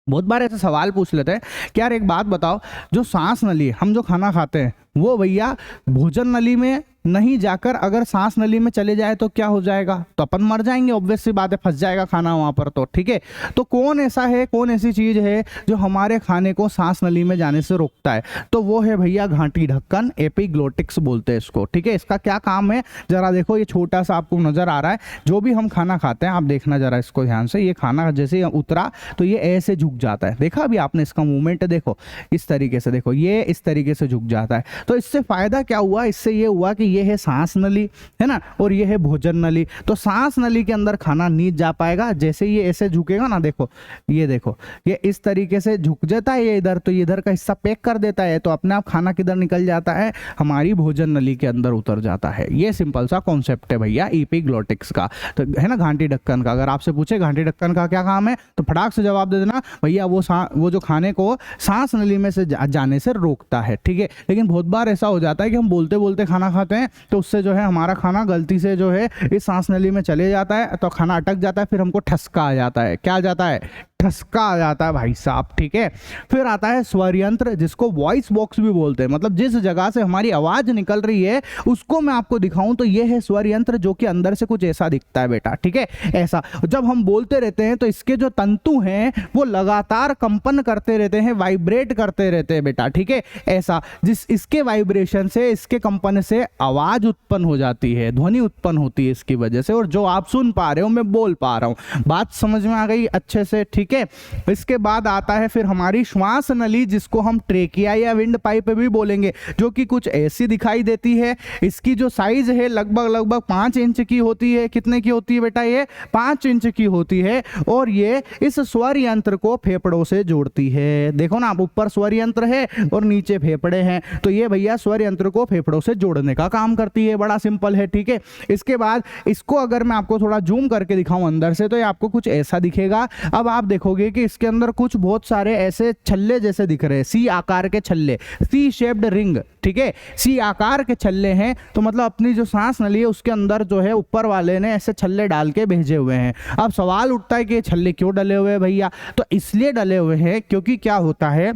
बहुत बार ऐसे सवाल पूछ लेते हैं कि यार एक बात बताओ, जो सांस नली, हम जो खाना खाते हैं वो भैया भोजन नली में नहीं जाकर अगर सांस नली में चले जाए तो क्या हो जाएगा? तो अपन मर जाएंगे, ऑब्वियस सी बात है, फंस जाएगा खाना वहां पर तो, ठीक है। तो कौन ऐसा है, कौन ऐसी चीज है जो हमारे खाने को सांस नली में जाने से रोकता है? तो वो है भैया घाटी ढक्कन, एपिग्लोटिक्स बोलते हैं इसको, ठीक है। इसका क्या काम है जरा देखो, ये छोटा सा आपको नजर आ रहा है। जो भी हम खाना खाते हैं, आप देखना जरा इसको ध्यान से, ये खाना जैसे उतरा तो ये ऐसे झुक जाता है। देखा अभी आपने इसका मूवमेंट, देखो इस तरीके से, देखो ये इस तरीके से झुक जाता है। तो इससे फायदा क्या हुआ? इससे ये हुआ कि ये है सांस नली, है ना, और ये है भोजन नली। तो सांस नली के अंदर खाना नहीं जा पाएगा। जैसे ये ऐसे झुकेगा ना, देखो ये देखो, ये इस तरीके से झुक जाता है ये इधर, तो ये इधर का हिस्सा पैक कर देता है, तो अपने आप खाना किधर निकल जाता है? हमारी भोजन नली के अंदर उतर जाता है। ये सिंपल सा कॉन्सेप्ट है भैया एपिग्लोटिक्स का, तो है ना, घाटी ढक्कन का। अगर आपसे पूछे घाटी ढक्कन का क्या काम है, तो फटाक से जवाब दे देना भैया वो जो खाने को सांस नली में से जाने से रोकता है, ठीक है। लेकिन बहुत बार ऐसा हो जाता है कि हम बोलते बोलते खाना खाते हैं, तो उससे जो है हमारा खाना गलती से जो है इस सांस नली में चले जाता है, तो खाना अटक जाता है, फिर हमको ठसका आ जाता है। क्या आ जाता है? ठसका आ जाता है भाई साहब, ठीक है। फिर आता है स्वर यंत्र, जिसको वॉइस बॉक्स भी बोलते हैं। मतलब जिस जगह से हमारी आवाज निकल रही है उसको मैं आपको दिखाऊं तो ये है स्वर यंत्र, जो कि अंदर से कुछ ऐसा दिखता है बेटा, ठीक है। ऐसा जब हम बोलते रहते हैं तो इसके जो तंतु हैं वो लगातार कंपन करते रहते हैं, वाइब्रेट करते रहते हैं बेटा, ठीक है। ऐसा इसके वाइब्रेशन से, इसके कंपन से आवाज उत्पन्न हो जाती है, ध्वनि उत्पन्न होती है इसकी वजह से, और जो आप सुन पा रहे हो मैं बोल पा रहा हूं। बात समझ में आ गई अच्छे से, ठीक है। इसके बाद आता है फिर हमारी श्वास नली, जिसको हम ट्रेकिया या विंड पाइप भी बोलेंगे, जो कि कुछ ऐसी दिखाई देती है। इसकी जो साइज है लगभग 5 इंच की होती है। कितने की होती है बेटा? ये 5 इंच की होती है, और ये इस स्वर यंत्र को फेफड़ों से जोड़ती है। देखो ना, आप ऊपर स्वर यंत्र है और नीचे फेफड़े हैं, तो ये भैया स्वर यंत्र को फेफड़ों से जोड़ने का काम करती है। बड़ा सिंपल है, ठीक है। इसके बाद इसको अगर मैं आपको थोड़ा जूम करके दिखाऊं अंदर से, तो ये आपको कुछ ऐसा दिखेगा। अब आप देखोगे कि इसके अंदर कुछ बहुत सारे ऐसे छल्ले जैसे दिख रहे हैं, सी आकार के छल्ले, सी शेप्ड रिंग, ठीक है। सी आकार के छल्ले हैं, तो मतलब अपनी जो सांस नली है उसके अंदर जो है ऊपर वाले ने ऐसे छल्ले डाल के भेजे हुए हैं। अब सवाल उठता है कि ये छल्ले क्यों डले हुए हैं भैया? तो इसलिए डले हुए हैं क्योंकि क्या होता है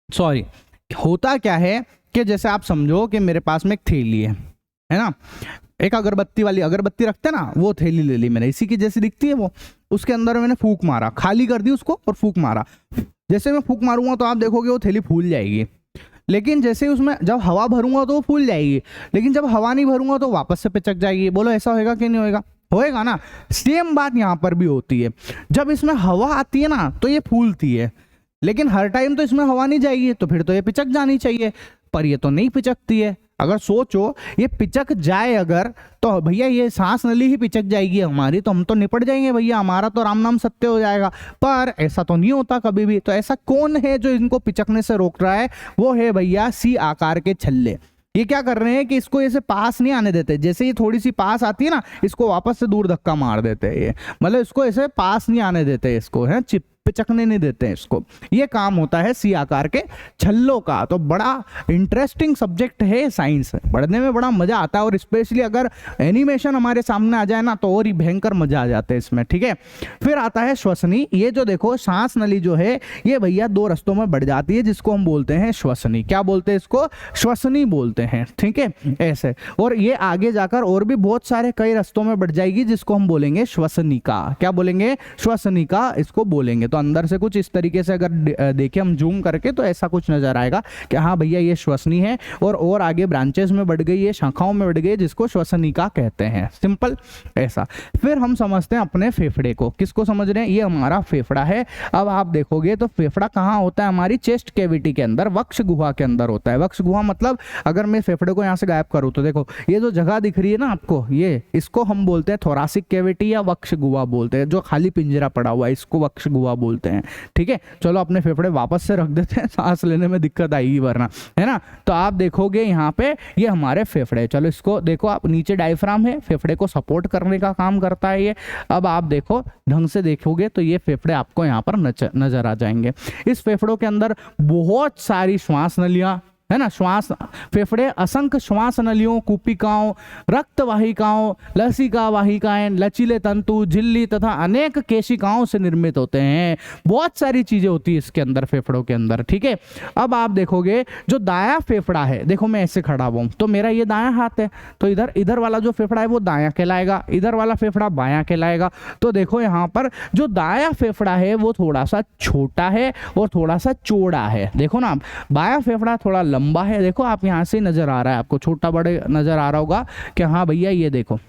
सॉरी, होता क्या है कि जैसे आप समझो कि मेरे पास में एक थैली है ना, एक अगरबत्ती वाली अगरबत्ती रखते ना, वो थैली ले ली मैंने, इसी की जैसी दिखती है वो। उसके अंदर मैंने फूंक मारा, खाली कर दी उसको और फूंक मारा। जैसे मैं फूंक मारूंगा तो आप देखोगे वो थैली फूल जाएगी, लेकिन जैसे उसमें जब हवा भरूंगा तो वो फूल जाएगी, लेकिन जब हवा नहीं भरूंगा तो वापस से पिचक जाएगी। बोलो ऐसा होएगा कि नहीं होएगा? होएगा ना। सेम बात यहाँ पर भी होती है। जब इसमें हवा आती है ना तो ये फूलती है, लेकिन हर टाइम तो इसमें हवा नहीं जाएगी, तो फिर तो ये पिचक जानी चाहिए, पर ये तो नहीं पिचकती है। अगर सोचो ये पिचक जाए अगर, तो भैया ये सांस नली ही पिचक जाएगी हमारी, तो हम तो निपट जाएंगे भैया, हमारा तो राम नाम सत्य हो जाएगा। पर ऐसा तो नहीं होता कभी भी। तो ऐसा कौन है जो इनको पिचकने से रोक रहा है? वो है भैया सी आकार के छल्ले। ये क्या कर रहे हैं कि इसको ऐसे पास नहीं आने देते। जैसे ये थोड़ी सी पास आती है ना, इसको वापस से दूर धक्का मार देते हैं। ये मतलब इसको ऐसे पास नहीं आने देते, इसको है पिचकने नहीं देते हैं इसको। ये काम होता है सी आकार के छल्लों का। तो बड़ा इंटरेस्टिंग सब्जेक्ट है साइंस, पढ़ने में बड़ा मजा आता है, और स्पेशली अगर एनिमेशन हमारे सामने आ जाए ना तो और ही भयंकर मजा आ जाता है इसमें, ठीक है। फिर आता है श्वसनी। ये जो देखो सांस नली जो है ये भैया 2 रस्तों में बढ़ जाती है, जिसको हम बोलते हैं श्वसनी। क्या बोलते हैं इसको? श्वसनी बोलते हैं, ठीक है, ऐसे। और ये आगे जाकर और भी बहुत सारे कई रस्तों में बढ़ जाएगी, जिसको हम बोलेंगे श्वसनिका। क्या बोलेंगे? श्वसनिका इसको बोलेंगे। तो अंदर से कुछ इस तरीके से अगर देखें हम जूम करके तो ऐसा कुछ नजर आएगा कि हाँ भैया ये श्वसनी है, और आगे ब्रांचेस में बढ़ गई है, शाखाओं में बढ़ गई, जिसको श्वसनिका कहते हैं। सिंपल ऐसा। फिर हम समझते हैं अपने फेफड़े को। किसको समझ रहे हैं? ये हमारा फेफड़ा है। अब आप देखोगे तो फेफड़ा कहाँ होता है? हमारी चेस्ट कैविटी के अंदर, वक्ष गुहा के अंदर होता है। वक्ष गुहा मतलब अगर मैं फेफड़े को यहाँ से गायब करूँ तो देखो ये जो जगह दिख रही है ना आपको, ये इसको हम बोलते हैं थोरासिक कैविटी या वक्ष गुहा बोलते हैं। जो खाली पिंजरा पड़ा हुआ है इसको वक्ष गुहा बोलते हैं। ठीक है, चलो अपने फेफड़े वापस से रख देते हैं, सांस लेने में दिक्कत आएगी वरना, है ना। तो आप देखोगे यहाँ पे ये हमारे फेफड़े। चलो इसको देखो आप, नीचे डायफ्राम है, फेफड़े को सपोर्ट करने का काम करता है ये। अब आप देखो ढंग से देखोगे तो ये फेफड़े आपको यहाँ पर नजर आ जाएंगे। इस फेफड़ों के अंदर बहुत सारी श्वास नलियां, है ना। श्वास फेफड़े असंख्य श्वास नलियों, कूपिकाओं, रक्त वाहिकाओं, लसिका वाहिकाएं, लचीले तंतु, झिल्ली तथा अनेक केशिकाओं से निर्मित होते हैं। बहुत सारी चीजें होती है इसके अंदर, फेफड़ों के अंदर। ठीक है, अब आप देखोगे जो दायां फेफड़ा है, देखो मैं ऐसे खड़ा हुआ हूं तो मेरा ये दायां हाथ है, तो इधर वाला जो फेफड़ा है वो दायां कहलाएगा, इधर वाला फेफड़ा बायां कहलाएगा। तो देखो यहाँ पर जो दायां फेफड़ा है वो थोड़ा सा छोटा है और थोड़ा सा चौड़ा है। देखो ना, बायां फेफड़ा थोड़ा लंबा है, देखो आप यहां से नजर आ रहा है, आपको छोटा बड़े नजर आ रहा होगा कि हाँ भैया ये देखो,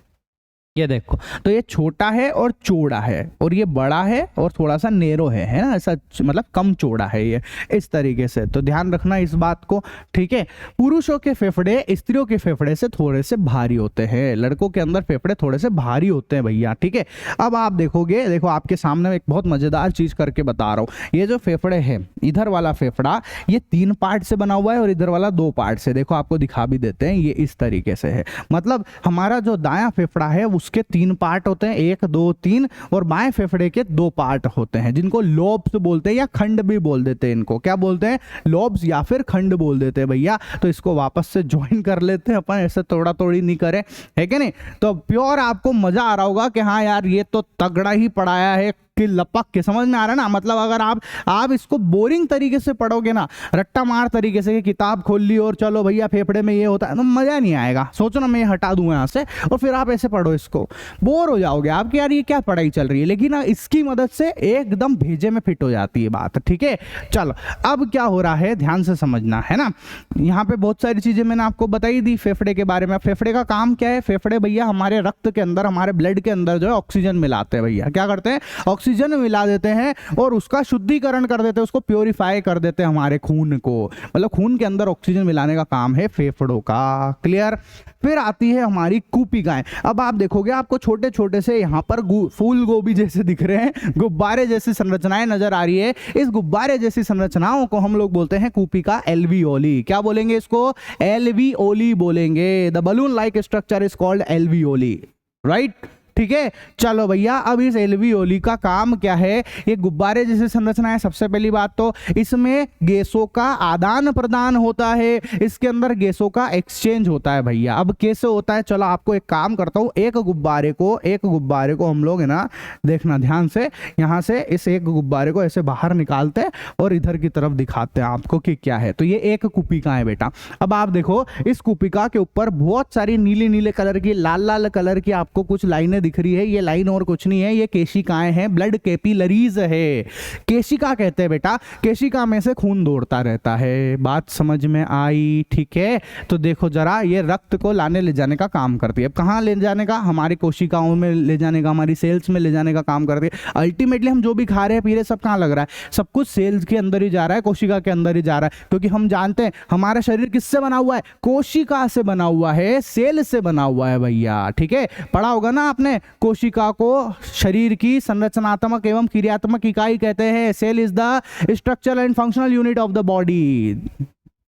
ये देखो, तो ये छोटा है और चौड़ा है, और ये बड़ा है और थोड़ा सा नेरो है ना, ऐसा मतलब कम चौड़ा है ये, इस तरीके से। तो ध्यान रखना इस बात को। ठीक है, पुरुषों के फेफड़े स्त्रियों के फेफड़े से थोड़े से भारी होते हैं, लड़कों के अंदर फेफड़े थोड़े से भारी होते हैं भैया। ठीक है, अब आप देखोगे, देखो आपके सामने एक बहुत मजेदार चीज करके बता रहा हूं। ये जो फेफड़े हैं, इधर वाला फेफड़ा ये 3 पार्ट से बना हुआ है और इधर वाला 2 पार्ट से। देखो आपको दिखा भी देते हैं, ये इस तरीके से है। मतलब हमारा जो दायां फेफड़ा है उसके 3 पार्ट होते हैं, 1 2 3, और बाएं फेफड़े के 2 पार्ट होते हैं, जिनको लोब्स बोलते हैं या खंड भी बोल देते हैं। इनको क्या बोलते हैं? लोब्स या फिर खंड बोल देते हैं भैया। तो इसको वापस से ज्वाइन कर लेते हैं अपन, ऐसे तोड़ा तोड़ी नहीं करें, है कि नहीं। तो प्योर आपको मजा आ रहा होगा कि हाँ यार ये तो तगड़ा ही पढ़ाया है, कि लपक के समझ में आ रहा है ना। मतलब अगर आप इसको बोरिंग तरीके से पढ़ोगे ना, रट्टा मार तरीके से, किताब खोल ली और चलो भैया फेफड़े में ये होता है, तो मजा नहीं आएगा। सोचो ना मैं ये हटा दूं यहाँ से और फिर आप ऐसे पढ़ो इसको, बोर हो जाओगे आप कि यार ये क्या पढ़ाई चल रही है। लेकिन इसकी मदद से एकदम भेजे में फिट हो जाती है बात। ठीक है, चलो अब क्या हो रहा है ध्यान से समझना, है ना। यहाँ पे बहुत सारी चीजें मैंने आपको बताई दी फेफड़े के बारे में। फेफड़े का काम क्या है? फेफड़े भैया हमारे रक्त के अंदर, हमारे ब्लड के अंदर जो है ऑक्सीजन मिलाते हैं भैया। क्या करते हैं? ऑक्सीजन मिला देते हैं और उसका शुद्धिकरण कर देते हैं, उसको प्योरीफाई कर देते हैं हमारे खून को। मतलब खून के अंदर ऑक्सीजन मिलाने का काम है फेफड़ों का। क्लियर? फिर आती है हमारी कूपिकाएं। अब आप देखोगे आपको छोटे छोटे से यहाँ पर फूल गोभी जैसे दिख रहे हैं, गुब्बारे जैसी संरचनाएं नजर आ रही है। इस गुब्बारे जैसी संरचनाओं को हम लोग बोलते हैं कूपिका एल्वियोली। क्या बोलेंगे इसको? एल्वियोली बोलेंगे। The balloon like structure is called alveoli, right. ठीक है, चलो भैया अब इस एल्वियोली का काम क्या है? ये गुब्बारे जैसे संरचना है। सबसे पहली बात तो इसमें गैसों का आदान प्रदान होता है, इसके अंदर गैसों का एक्सचेंज होता है भैया। अब कैसे होता है? चलो आपको एक काम करता हूं, एक गुब्बारे को हम लोग है ना, देखना ध्यान से, यहां से इस एक गुब्बारे को ऐसे बाहर निकालते हैं और इधर की तरफ दिखाते हैं आपको कि क्या है। तो ये एक कूपिका है बेटा। अब आप देखो इस कूपिका के ऊपर बहुत सारी नीले नीले कलर की, लाल लाल कलर की आपको कुछ लाइनें दिख रही है। ये लाइन और कुछ नहीं है, ये केशिकाएं हैं, ब्लड कैपिलरीज है। केशिका कहते हैं बेटा, केशिका में से खून दौड़ता रहता है। बात समझ में आई? ठीक है, तो देखो जरा, ये रक्त को लाने ले जाने का काम करती है। अब कहां ले जाने का? हमारी कोशिकाओं में ले जाने का, हमारी सेल्स में ले जाने का काम करती है। अल्टीमेटली हम जो भी खा रहे हैं पी रहे सब कहां लग रहा है? सब कुछ सेल्स के अंदर ही जा रहा है, कोशिका के अंदर ही जा रहा है। क्योंकि हम जानते हैं हमारा शरीर किससे बना हुआ है? कोशिका से बना हुआ है, सेल से बना हुआ है भैया। ठीक है, पढ़ा होगा ना आपने, कोशिका को शरीर की संरचनात्मक एवं क्रियात्मक इकाई कहते हैं। Cell is the structural and functional unit of the body.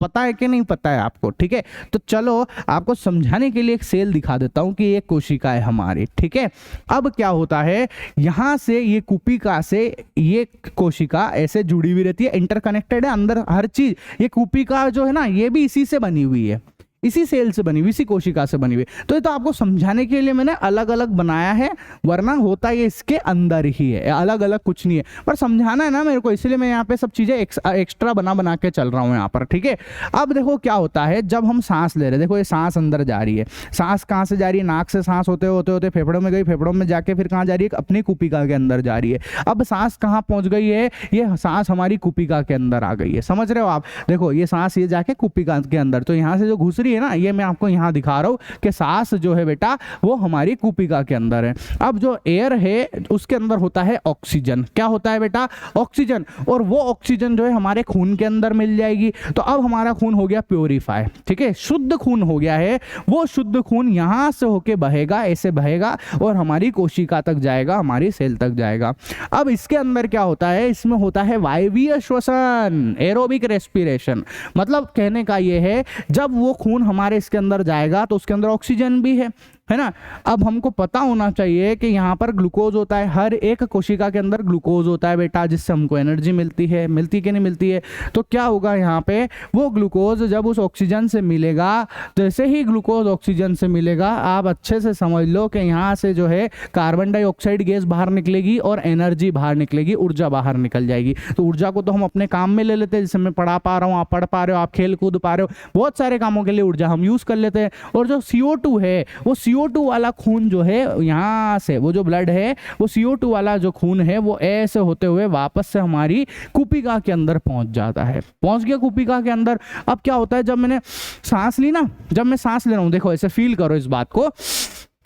पता है कि नहीं पता है आपको? ठीक है, तो चलो आपको समझाने के लिए एक सेल दिखा देता हूं कि ये कोशिका है हमारी। ठीक है, अब क्या होता है, यहां से ये कूपिका से ये कोशिका ऐसे जुड़ी हुई रहती है, इंटरकनेक्टेड है अंदर हर चीज। ये कूपिका जो है ना, ये भी इसी से बनी हुई है, इसी सेल से बनी हुई, इसी कोशिका से बनी हुई। तो ये तो आपको समझाने के लिए मैंने अलग अलग बनाया है, वरना होता ये इसके अंदर ही है, अलग अलग कुछ नहीं है, पर समझाना है ना मेरे को, इसलिए मैं यहाँ पे सब चीजें एक्स्ट्रा बना के चल रहा हूँ यहाँ पर, ठीक है। अब देखो क्या होता है जब हम सांस ले रहे हैं, देखो ये सांस अंदर जा रही है, सांस कहाँ से जा रही है, नाक से सांस होते होते होते फेफड़ों में गई, फेफड़ों में जाके फिर कहाँ जा रही है, अपनी कुपिका के अंदर जा रही है। अब सांस कहाँ पहुंच गई है, ये सांस हमारी कुपिका के अंदर आ गई है, समझ रहे हो आप। देखो ये सांस ये जाके कुपिका के अंदर, तो यहाँ से जो घुस रही है ना, ये मैं आपको यहाँ दिखा रहा हूँ कि सांस जो है बेटा वो हमारी कुपिका के अंदर है। अब जो एयर है उसके अंदर होता है ऑक्सीजन, क्या होता है बेटा, ऑक्सीजन, और वो ऑक्सीजन जो है हमारे खून के अंदर मिल जाएगी। तो अब हमारा खून हो गया प्योरीफाई, ठीक है, शुद्ध खून हो गया है। वो शुद्ध खून यहां से होके बहेगा, ऐसे बहेगा और हमारी कोशिका तक जाएगा, हमारी सेल तक जाएगा। अब इसके अंदर क्या होता है, इसमें होता है वायवीय श्वसन, एरोबिक रेस्पिरेशन। मतलब कहने का ये है जब वो खून हमारे इसके अंदर जाएगा तो उसके अंदर ऑक्सीजन भी है ना। अब हमको पता होना चाहिए कि यहाँ पर ग्लूकोज होता है, हर एक कोशिका के अंदर ग्लूकोज होता है बेटा, जिससे हमको एनर्जी मिलती है, मिलती कि नहीं मिलती है। तो क्या होगा यहाँ पे, वो ग्लूकोज जब उस ऑक्सीजन से मिलेगा, जैसे ही ग्लूकोज ऑक्सीजन से मिलेगा, आप अच्छे से समझ लो कि यहाँ से जो है कार्बन डाइऑक्साइड गैस बाहर निकलेगी और एनर्जी बाहर निकलेगी, ऊर्जा बाहर निकल जाएगी। तो ऊर्जा को तो हम अपने काम में ले लेते हैं, जैसे मैं पढ़ा पा रहा हूँ, आप पढ़ पा रहे हो, आप खेल कूद पा रहे हो, बहुत सारे कामों के लिए ऊर्जा हम यूज कर लेते हैं। और जो CO2 है, वो CO2 वाला खून जो है यहाँ से, वो जो ब्लड है, वो CO2 वाला जो खून है, वो ऐसे होते हुए वापस से हमारी कुपिका के अंदर पहुंच जाता है। पहुंच गया कुपिका के अंदर। अब क्या होता है, जब मैंने सांस ली ना, जब मैं सांस ले रहा हूं, देखो ऐसे फील करो इस बात को,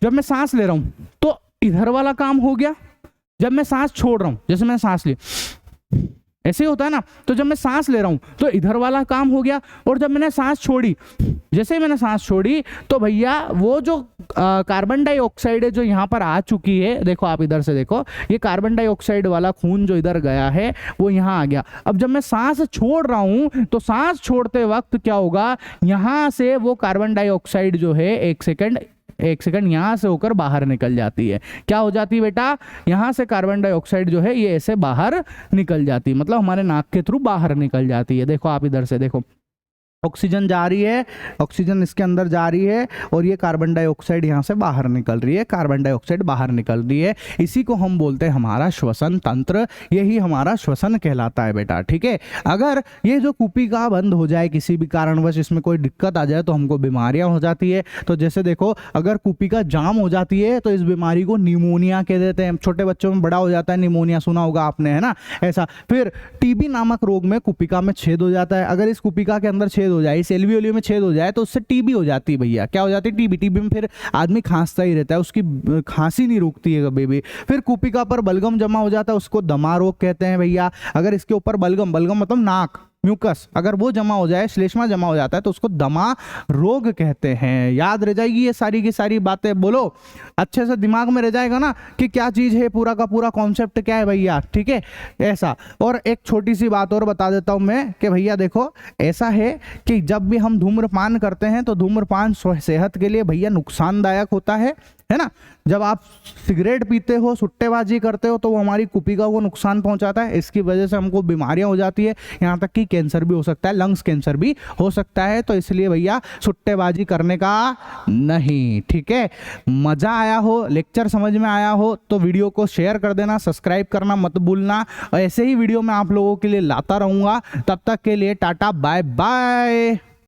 जब मैं सांस ले रहा हूं तो इधर वाला काम हो गया, जब मैं सांस छोड़ रहा हूं, जैसे मैंने सांस ली, ऐसे ही होता है ना, तो जब मैं सांस ले रहा हूं तो इधर वाला काम हो गया, और जब मैंने सांस छोड़ी, जैसे ही मैंने सांस छोड़ी तो भैया वो जो कार्बन डाइऑक्साइड है जो यहाँ पर आ चुकी है, देखो आप इधर से देखो, ये कार्बन डाइऑक्साइड वाला खून जो इधर गया है वो यहाँ आ गया। अब जब मैं सांस छोड़ रहा हूं तो सांस छोड़ते वक्त क्या होगा, यहाँ से वो कार्बन डाइऑक्साइड जो है एक सेकंड यहां से होकर बाहर निकल जाती है। क्या हो जाती है बेटा, यहां से कार्बन डाइऑक्साइड जो है ये ऐसे बाहर निकल जाती है, मतलब हमारे नाक के थ्रू बाहर निकल जाती है। देखो आप इधर से देखो, ऑक्सीजन जा रही है, ऑक्सीजन इसके अंदर जा रही है, और ये कार्बन डाइऑक्साइड यहाँ से बाहर निकल रही है, कार्बन डाइऑक्साइड बाहर निकल रही है। इसी को हम बोलते हैं हमारा श्वसन तंत्र, यही हमारा श्वसन कहलाता है बेटा, ठीक है। अगर ये जो कुपिका बंद हो जाए, किसी भी कारणवश इसमें कोई दिक्कत आ जाए, तो हमको बीमारियां हो जाती है। तो जैसे देखो, अगर कुपिका जाम हो जाती है तो इस बीमारी को निमोनिया कह देते हैं। छोटे बच्चों में बड़ा हो जाता है निमोनिया, सुना होगा आपने, है ना, ऐसा। फिर टीबी नामक रोग में कुपिका में छेद हो जाता है। अगर इस कुपिका के अंदर छेद हो जाए, इस एल्वियोली में छेद हो जाए, तो उससे टीबी हो जाती है भैया। क्या हो जाती है, टीबी। टीबी में फिर आदमी खांसता ही रहता है, उसकी खांसी नहीं रुकती है कभी भी। फिर कुपिका पर बलगम जमा हो जाता है, उसको दमा रोग कहते हैं भैया। अगर इसके ऊपर बलगम मतलब नाक, म्यूकस, अगर वो जमा हो जाए, श्लेष्मा जमा हो जाता है, तो उसको दमा रोग कहते हैं। याद रह जाएगी ये सारी की सारी बातें, बोलो अच्छे से दिमाग में रह जाएगा ना कि क्या चीज है, पूरा का पूरा कॉन्सेप्ट क्या है भैया, ठीक है, ऐसा। और एक छोटी सी बात और बता देता हूं मैं कि भैया देखो, ऐसा है कि जब भी हम धूम्रपान करते हैं तो धूम्रपान सेहत के लिए भैया नुकसानदायक होता है ना। जब आप सिगरेट पीते हो, सुट्टेबाजी करते हो, तो वो हमारी कुपिका को नुकसान पहुंचाता है। इसकी वजह से हमको बीमारियां हो जाती है, यहाँ तक कि कैंसर भी हो सकता है, लंग्स कैंसर भी हो सकता है। तो इसलिए भैया सुट्टेबाजी करने का नहीं, ठीक है। मजा आया हो, लेक्चर समझ में आया हो तो वीडियो को शेयर कर देना, सब्सक्राइब करना मत भूलना। और ऐसे ही वीडियो मैं आप लोगों के लिए लाता रहूंगा। तब तक के लिए टाटा बाय बाय।